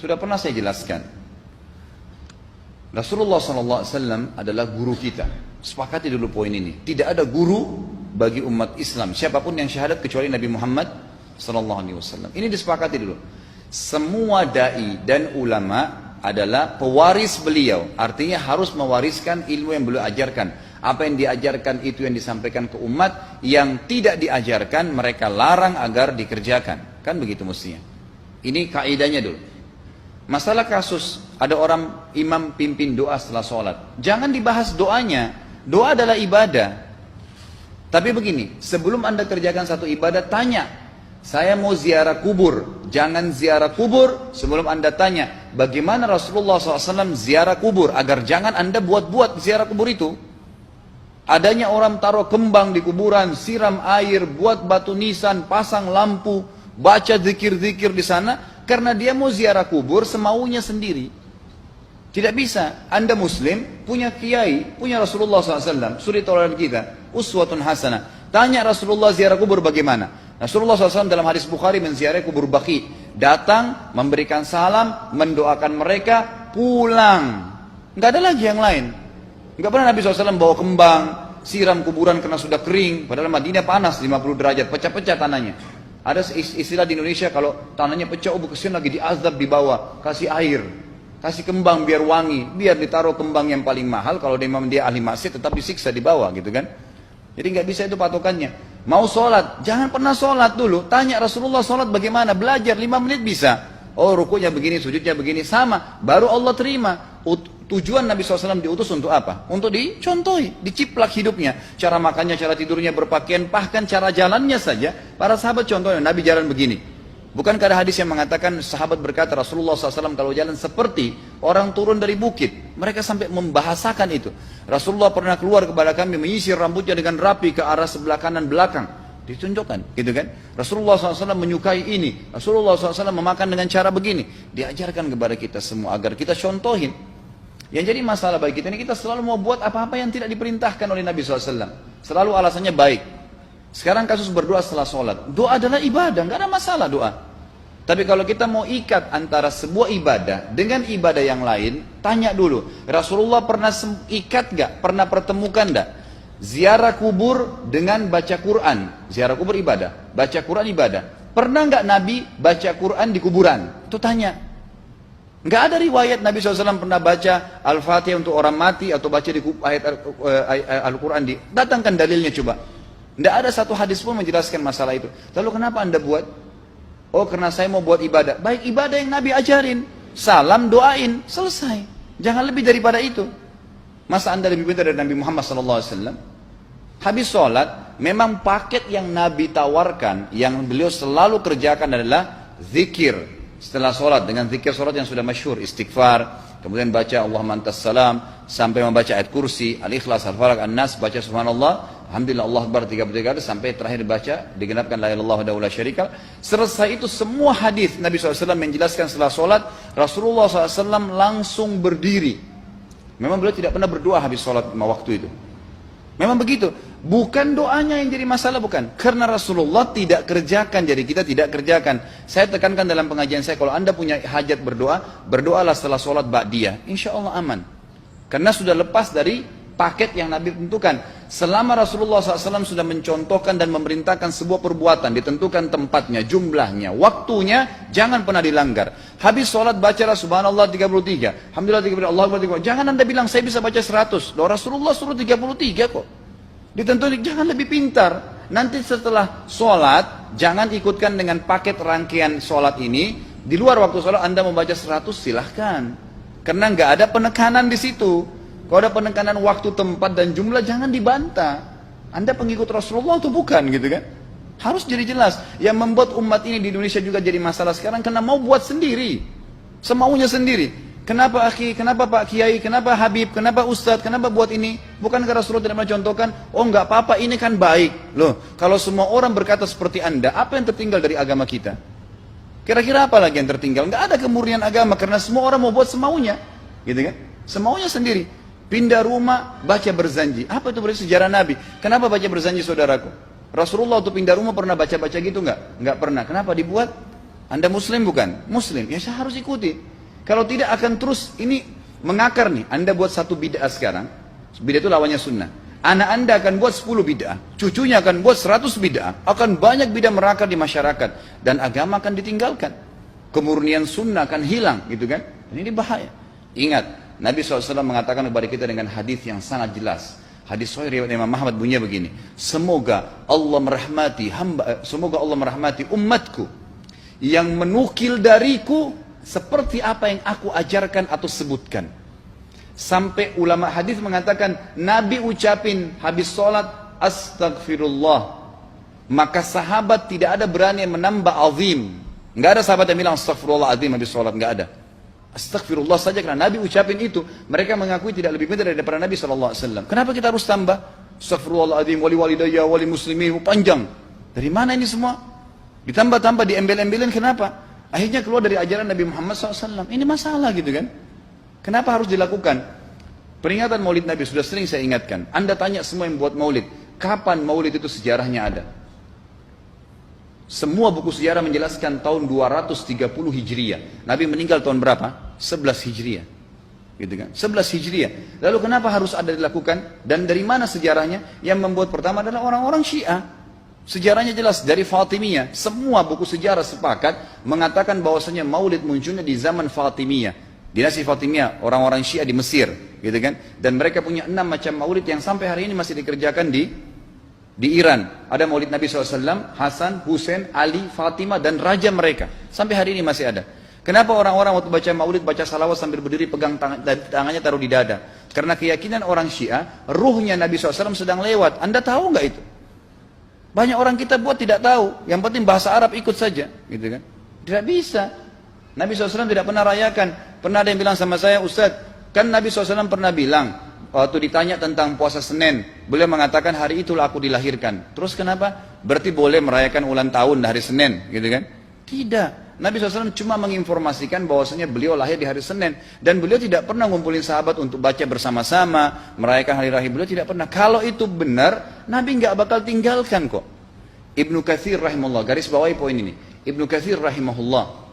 Sudah pernah saya jelaskan. Rasulullah SAW adalah guru kita. Sepakati dulu poin ini. Tidak ada guru bagi umat Islam siapapun yang syahadat kecuali Nabi Muhammad SAW. Ini disepakati dulu. Semua dai dan ulama adalah pewaris beliau. Artinya harus mewariskan ilmu yang beliau ajarkan. Apa yang diajarkan itu yang disampaikan ke umat. Yang tidak diajarkan mereka larang agar dikerjakan. Kan begitu mestinya. Ini kaidahnya dulu. Masalah kasus ada orang imam pimpin doa setelah sholat, jangan dibahas doanya. Doa adalah ibadah. Tapi begini, sebelum anda kerjakan satu ibadah, tanya, saya mau ziarah kubur. Jangan ziarah kubur sebelum anda tanya bagaimana Rasulullah SAW ziarah kubur, agar jangan anda buat-buat ziarah kubur itu. Adanya orang taruh kembang di kuburan, siram air, buat batu nisan, pasang lampu, baca zikir-zikir di sana. Karena dia mau ziarah kubur semaunya sendiri. Tidak bisa. Anda muslim, punya kiai, punya Rasulullah SAW. Suri toladan kita. Uswatun hasanah. Tanya Rasulullah ziarah kubur bagaimana? Rasulullah SAW dalam hadis Bukhari menziarahi kubur Baqi. Datang, memberikan salam, mendoakan mereka, pulang. Nggak ada lagi yang lain. Nggak pernah Nabi SAW bawa kembang, siram kuburan karena sudah kering. Padahal Madinah panas 50 derajat, pecah-pecah tanahnya. Ada istilah di Indonesia kalau tanahnya pecah, kesian lagi diazab di bawah, kasih air, kasih kembang biar wangi, biar ditaruh kembang yang paling mahal. Kalau dia ahli maksiat tetap disiksa di bawah gitu kan. Jadi nggak bisa itu patokannya. Mau sholat, jangan pernah sholat dulu. Tanya Rasulullah sholat bagaimana, belajar 5 menit bisa. Oh rukunya begini, sujudnya begini, sama. Baru Allah terima. Tujuan Nabi SAW diutus untuk apa? Untuk dicontohi, diciplak hidupnya. Cara makannya, cara tidurnya, berpakaian, bahkan cara jalannya saja. Para sahabat contohnya, Nabi jalan begini. Bukankah ada hadis yang mengatakan sahabat berkata Rasulullah SAW kalau jalan seperti orang turun dari bukit. Mereka sampai membahasakan itu. Rasulullah pernah keluar kepada kami menyisir rambutnya dengan rapi ke arah sebelah kanan belakang. Ditunjukkan, gitu kan? Rasulullah SAW menyukai ini. Rasulullah SAW memakan dengan cara begini. Diajarkan kepada kita semua agar kita contohin. Yang jadi masalah bagi kita ini, kita selalu mau buat apa-apa yang tidak diperintahkan oleh Nabi SAW. Selalu alasannya baik. Sekarang kasus berdoa setelah sholat. Doa adalah ibadah, nggak ada masalah doa. Tapi kalau kita mau ikat antara sebuah ibadah dengan ibadah yang lain, tanya dulu. Rasulullah pernah ikat nggak? Pernah pertemukan nggak? Ziarah kubur dengan baca Quran. Ziarah kubur ibadah, baca Quran ibadah. Pernah nggak Nabi baca Quran di kuburan? Itu tanya. Nggak ada riwayat Nabi SAW pernah baca Al-Fatihah untuk orang mati atau baca di ayat Al-Quran. Datangkan dalilnya coba. Nggak ada satu hadis pun menjelaskan masalah itu. Lalu kenapa anda buat? Oh karena saya mau buat ibadah. Baik ibadah yang Nabi ajarin. Salam doain. Selesai. Jangan lebih daripada itu. Masa anda lebih pintar dari Nabi Muhammad SAW? Habis sholat, memang paket yang Nabi tawarkan, yang beliau selalu kerjakan adalah zikir. Setelah sholat dengan zikir sholat yang sudah masyhur, istighfar, kemudian baca Allahumma antas salam, sampai membaca ayat kursi, al-ikhlas, al-falaq, an-nas, baca subhanallah, alhamdulillah, Allah akbar 33 kali, sampai terakhir baca digenapkan la ilaha illallah wahdahu la syarika. Selesai itu semua hadis Nabi SAW menjelaskan setelah sholat, Rasulullah SAW langsung berdiri. Memang beliau tidak pernah berdoa habis sholat waktu itu. Memang begitu. Bukan doanya yang jadi masalah, bukan. Karena Rasulullah tidak kerjakan, jadi kita tidak kerjakan. Saya tekankan dalam pengajian saya, kalau anda punya hajat berdoa, berdoalah setelah sholat ba'diyah. Insya Allah aman. Karena sudah lepas dari paket yang Nabi tentukan. Selama Rasulullah SAW sudah mencontohkan dan memerintahkan sebuah perbuatan, ditentukan tempatnya, jumlahnya, waktunya, jangan pernah dilanggar. Habis sholat bacalah subhanallah 33, alhamdulillah 33, Allah akbar 33. Jangan anda bilang saya bisa baca 100. Loh Rasulullah suruh 33 kok. Ditentukan, jangan lebih pintar. Nanti setelah sholat, jangan ikutkan dengan paket rangkaian sholat ini. Di luar waktu sholat anda membaca 100 silahkan. Karena nggak ada penekanan di situ. Kalau ada penekanan waktu, tempat, dan jumlah, jangan dibantah. Anda pengikut Rasulullah atau bukan gitu kan? Harus jadi jelas. Yang membuat umat ini di Indonesia juga jadi masalah sekarang karena mau buat sendiri. Semaunya sendiri. Kenapa akhi, kenapa Pak Kiai, kenapa Habib, kenapa Ustadz, kenapa buat ini? Bukankah Rasulullah tidak mencontohkan? Oh enggak apa-apa, ini kan baik. Loh, kalau semua orang berkata seperti anda, apa yang tertinggal dari agama kita? Kira-kira apa lagi yang tertinggal? Enggak ada kemurnian agama karena semua orang mau buat semaunya. Gitu kan? Semaunya sendiri. Pindah rumah, baca berzanji. Apa itu berarti sejarah Nabi? Kenapa baca berzanji saudaraku? Rasulullah untuk pindah rumah pernah baca-baca gitu enggak? Enggak pernah. Kenapa dibuat? Anda muslim bukan? Muslim. Ya saya harus ikuti. Kalau tidak akan terus ini mengakar nih. Anda buat satu bid'ah sekarang, bid'ah itu lawannya sunnah. Anak Anda akan buat 10 bid'ah, cucunya akan buat 100 bid'ah, akan banyak bid'ah merakar di masyarakat, dan agama akan ditinggalkan. Kemurnian sunnah akan hilang, gitu kan? Ini bahaya. Ingat, Nabi SAW mengatakan kepada kita dengan hadis yang sangat jelas. Hadis sahih riwayat Imam Ahmad bunyinya begini. Semoga Allah merahmati umatku yang menukil dariku seperti apa yang aku ajarkan atau sebutkan. Sampai ulama hadis mengatakan Nabi ucapin habis sholat astagfirullah, maka sahabat tidak ada berani yang menambah azim. Nggak ada sahabat yang bilang astagfirullah azim habis sholat, nggak ada. Astagfirullah saja karena Nabi ucapin itu. Mereka mengakui tidak lebih pintar daripada Nabi SAW. Kenapa kita harus tambah? Astagfirullahaladzim, wali walidayya, wali muslimin, panjang. Dari mana ini semua? Ditambah-tambah, diembel-embelin, kenapa? Akhirnya keluar dari ajaran Nabi Muhammad SAW. Ini masalah gitu kan? Kenapa harus dilakukan? Peringatan maulid Nabi sudah sering saya ingatkan. Anda tanya semua yang buat maulid, kapan maulid itu sejarahnya ada? Semua buku sejarah menjelaskan tahun 230 Hijriah. Nabi meninggal tahun berapa? 11 Hijriah. Gitu kan? 11 Hijriah. Lalu kenapa harus ada dilakukan? Dan dari mana sejarahnya? Yang membuat pertama adalah orang-orang Syiah. Sejarahnya jelas dari Fatimiyah. Semua buku sejarah sepakat mengatakan bahwasanya maulid munculnya di zaman Fatimiyah. Dinasti Fatimiyah, orang-orang Syiah di Mesir, gitu kan? Dan mereka punya 6 macam maulid yang sampai hari ini masih dikerjakan di Iran. Ada maulid Nabi SAW, Hasan, Husain, Ali, Fatimah, dan raja mereka. Sampai hari ini masih ada. Kenapa orang-orang waktu baca maulid, baca salawat sambil berdiri pegang tangannya taruh di dada? Karena keyakinan orang Syiah, ruhnya Nabi SAW sedang lewat. Anda tahu nggak itu? Banyak orang kita buat tidak tahu. Yang penting bahasa Arab ikut saja, gitu kan? Tidak bisa. Nabi SAW tidak pernah rayakan. Pernah ada yang bilang sama saya, Ustaz, kan Nabi SAW pernah bilang, waktu ditanya tentang puasa Senin, beliau mengatakan hari itulah aku dilahirkan. Terus kenapa? Berarti boleh merayakan ulang tahun hari Senin, gitu kan? Tidak. Nabi SAW cuma menginformasikan bahwasanya beliau lahir di hari Senin. Dan beliau tidak pernah ngumpulin sahabat untuk baca bersama-sama, merayakan hari raya. Beliau tidak pernah. Kalau itu benar, Nabi nggak bakal tinggalkan kok. Ibnu Katsir rahimahullah, garis bawahi poin ini. Ibnu Katsir rahimahullah,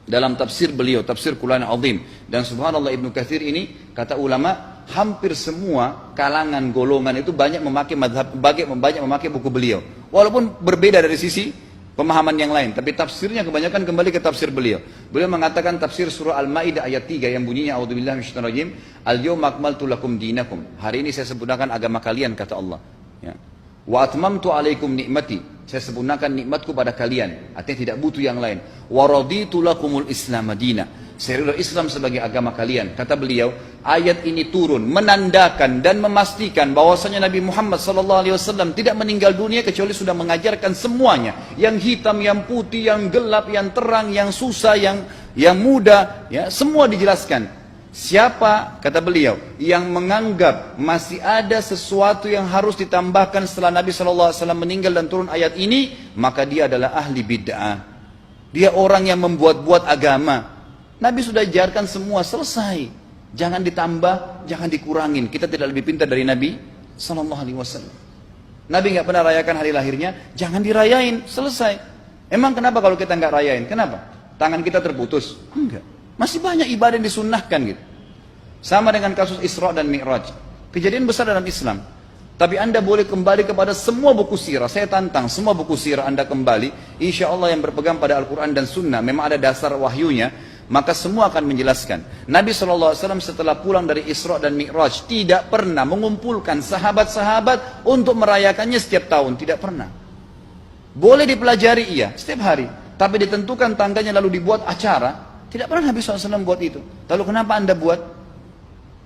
dalam tafsir beliau, tafsir Quran Azim, dan subhanallah Ibnu Katsir ini, kata ulama, hampir semua kalangan golongan itu banyak memakai buku beliau, walaupun berbeda dari sisi pemahaman yang lain, tapi tafsirnya kebanyakan kembali ke tafsir beliau. Beliau mengatakan tafsir surah Al-Maidah ayat 3 yang bunyinya a'udzubillahi minasyaitonir rajim, al-yawma akmaltu lakum dinakum, hari ini saya sempurnakan agama kalian, kata Allah, ya. Wa atmamtu alaikum nikmati, saya sempurnakan nikmatku pada kalian, artinya tidak butuh yang lain. Wa raditu lakumul Islam madina, saya ridha Islam sebagai agama kalian. Kata beliau, ayat ini turun menandakan dan memastikan bahwasanya Nabi Muhammad SAW tidak meninggal dunia kecuali sudah mengajarkan semuanya, yang hitam, yang putih, yang gelap, yang terang, yang susah, yang muda, ya, semua dijelaskan. Siapa, kata beliau, yang menganggap masih ada sesuatu yang harus ditambahkan setelah Nabi SAW meninggal dan turun ayat ini, maka dia adalah ahli bid'ah. Dia orang yang membuat-buat agama. Nabi sudah ajarkan semua, selesai. Jangan ditambah, jangan dikurangin. Kita tidak lebih pintar dari Nabi SAW. Nabi nggak pernah rayakan hari lahirnya, jangan dirayain, selesai. Emang kenapa kalau kita nggak rayain? Kenapa? Tangan kita terputus? Enggak. Masih banyak ibadah yang disunnahkan gitu. Sama dengan kasus Isra dan Mi'raj. Kejadian besar dalam Islam. Tapi Anda boleh kembali kepada semua buku sirah. Saya tantang semua buku sirah Anda kembali. Insya Allah yang berpegang pada Al-Quran dan Sunnah, memang ada dasar wahyunya, maka semua akan menjelaskan. Nabi SAW setelah pulang dari Isra dan Mi'raj tidak pernah mengumpulkan sahabat-sahabat untuk merayakannya setiap tahun. Tidak pernah. Boleh dipelajari iya, setiap hari. Tapi ditentukan tanggalnya lalu dibuat acara. Tidak pernah Nabi SAW buat itu. Lalu kenapa Anda buat?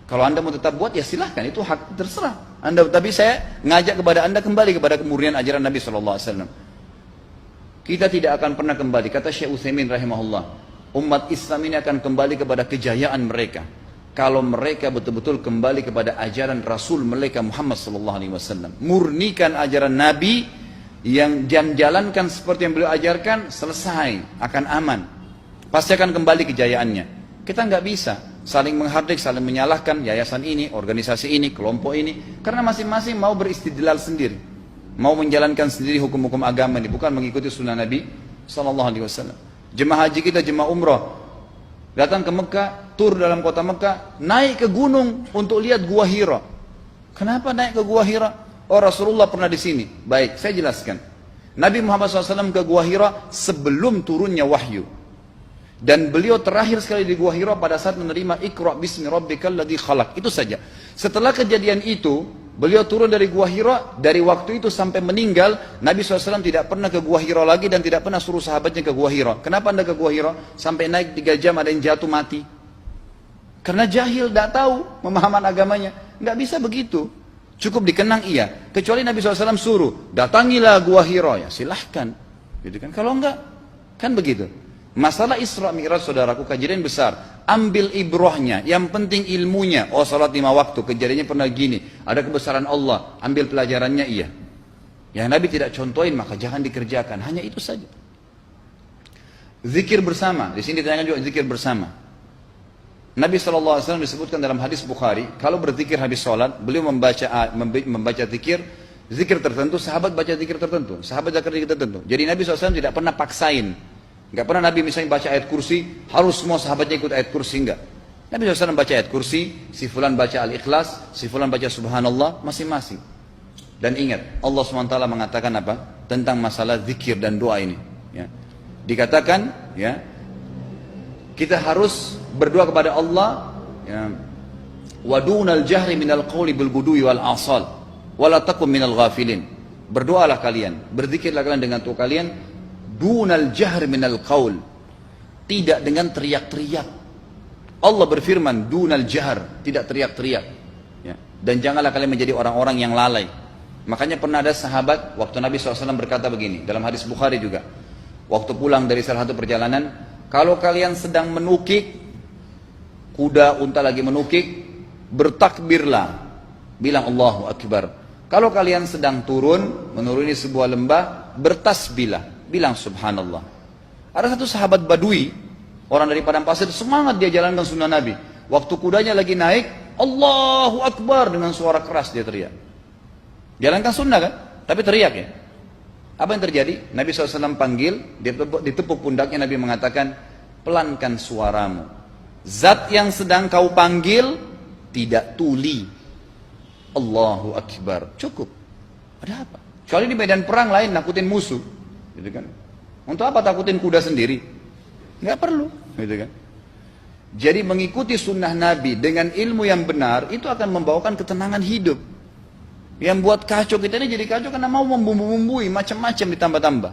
Kalau Anda mau tetap buat, ya silahkan. Itu hak terserah Anda. Tapi saya ngajak kepada Anda kembali kepada kemurnian ajaran Nabi SAW. Kita tidak akan pernah kembali. Kata Syekh Utsaimin rahimahullah, umat Islam ini akan kembali kepada kejayaan mereka kalau mereka betul-betul kembali kepada ajaran Rasul mereka Muhammad SAW. Murnikan ajaran Nabi, yang jalankan seperti yang beliau ajarkan, selesai, akan aman. Pasti akan kembali kejayaannya. Kita nggak bisa saling menghardik, saling menyalahkan yayasan ini, organisasi ini, kelompok ini, karena masing-masing mau beristidlal sendiri, mau menjalankan sendiri hukum-hukum agama ini, bukan mengikuti sunnah Nabi SAW. Jemaah haji kita, jemaah umrah, datang ke Mekah, tur dalam kota Mekah, naik ke gunung untuk lihat Gua Hira. Kenapa naik ke Gua Hira? Oh, Rasulullah pernah di sini. Baik, saya jelaskan. Nabi Muhammad SAW ke Gua Hira sebelum turunnya wahyu. Dan beliau terakhir sekali di Gua Hira pada saat menerima Iqra bismi rabbikal ladzi khalaq. Itu saja. Setelah kejadian itu, beliau turun dari Gua Hira. Dari waktu itu sampai meninggal, Nabi SAW tidak pernah ke Gua Hira lagi dan tidak pernah suruh sahabatnya ke Gua Hira. Kenapa anda ke Gua Hira? Sampai naik 3 jam ada yang jatuh mati. Karena jahil, tidak tahu pemahaman agamanya. Nggak bisa begitu. Cukup dikenang iya. Kecuali Nabi SAW suruh, datangilah Gua Hira. Ya silahkan. Gitu kan? Kalau enggak, kan begitu. Masalah Isra Mi'raj, saudaraku, kejadian besar. Ambil ibrahnya, yang penting ilmunya. Oh, salat 5 waktu, kejadiannya pernah gini. Ada kebesaran Allah, ambil pelajarannya iya. Yang Nabi tidak contohin, maka jangan dikerjakan. Hanya itu saja. Zikir bersama, di sini ditanyakan juga zikir bersama. Nabi SAW disebutkan dalam hadis Bukhari, kalau berzikir habis sholat, beliau membaca zikir tertentu, sahabat baca zikir tertentu, sahabat baca zikir tertentu. Jadi Nabi SAW tidak pernah paksain. Enggak pernah Nabi misalnya baca ayat kursi, harus semua sahabatnya ikut ayat kursi, enggak. Nabi SAW baca ayat kursi, si fulan baca al-ikhlas, si fulan baca subhanallah, masing-masing. Dan ingat, Allah SWT mengatakan apa? Tentang masalah zikir dan doa ini. Ya. Dikatakan, ya, kita harus berdoa kepada Allah, ya, wadunal jahri minal qawli bil gudui wal asal, wala takum minal ghafilin. Berdoalah kalian, berzikirlah kalian dengan doa kalian, dunal jahr minal qaul, tidak dengan teriak-teriak. Allah berfirman dunal jahr, tidak teriak-teriak, ya. Dan janganlah kalian menjadi orang-orang yang lalai. Makanya pernah ada sahabat, waktu Nabi SAW berkata begini, dalam hadis Bukhari juga, waktu pulang dari salah satu perjalanan, kalau kalian sedang menukik, kuda unta lagi menukik, bertakbirlah, bilang Allahu Akbar. Kalau kalian sedang turun, menuruni sebuah lembah, bertasbihlah, bilang subhanallah. Ada satu sahabat badui, orang dari padang pasir, semangat dia jalankan sunnah Nabi. Waktu kudanya lagi naik, Allahu Akbar, dengan suara keras dia teriak. Jalankan sunnah kan? Tapi teriak ya. Apa yang terjadi? Nabi SAW panggil, ditepuk pundaknya, Nabi mengatakan, pelankan suaramu. Zat yang sedang kau panggil tidak tuli. Allahu Akbar. Cukup. Ada apa? Kecuali di medan perang lain nakutin musuh. Gitu kan? Untuk apa takutin kuda sendiri? Nggak perlu, gitu kan? Jadi mengikuti sunnah Nabi dengan ilmu yang benar itu akan membawakan ketenangan hidup. Yang buat kacau kita ini jadi kacau karena mau membumbu-bumbui macam-macam ditambah-tambah.